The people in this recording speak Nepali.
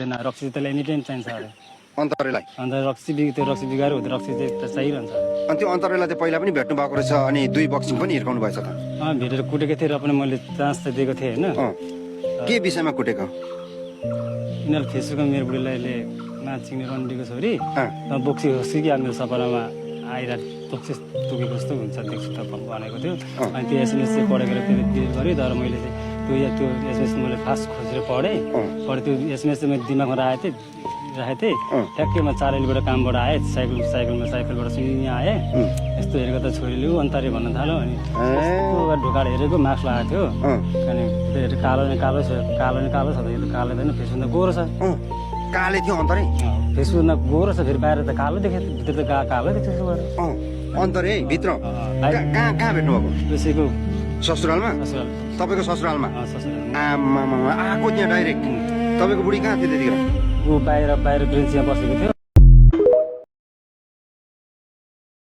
रक्सी त्यसलाई एनी टाइम चाहिन्छ अरे अन्तरेलाई अन्त रक्सी बिगाएर हुँदैन रक्सी चाहिँ चाहिरहन्छ अनि त्यो अन्तरेलाई चाहिँ पहिला पनि भेट्नु भएको रहेछ अनि 2 बक्सिङ पनि हिर्काउनु भएछ त भेटेर कुटेको थिएँ र पनि मैले चान्स त दिएको थिएँ होइन के विषयमा कुटेको यिनीहरू फेसबुकमा मेरो बुढीलाई नाचिने रन्डीको छोरी बोक्सी होस् कि मेरो सपनामा आइरहेको तोक्सी तोकेको जस्तो हुन्छ देख्छु त भनेको थियो अनि त्यो एसएमएस चाहिँ पढेको त्यसले डिलिट गरेँ तर मैले चाहिँ त्यो एसएमएस मैले फास्ट खोजेर पढेँ त्यो एसएमएस चाहिँ मैले दिमागमा राखेको थिएँ ठ्याक्कै म 4 आइलबाट कामबाट आएँ साइकलबाट सुनि आएँ यस्तो हेरेको त छोरीले अन्तरे भन्न थाल्यो अनि ढोकाबाट हेरेको मास्क लगाएको थियो अनि कालो कालो छ त यो कालो छैन फेसबुकमा गोरो छ काले थियो अन्तरे फेसबुकमा गोरो छ फेरि बाहिर त कालो देखेँ भित्र त कालो देख्छ अन्तरे भित्र कहाँ भेट्नु भएको त्यसैको ससुरालमा तपाईँको ससुरालमा आमा आएको त्यहाँ डाइरेक्ट तपाईँको बुढी कहाँ थियो त्यतिखेर ऊ बाहिर बेन्चमा बसेको थियो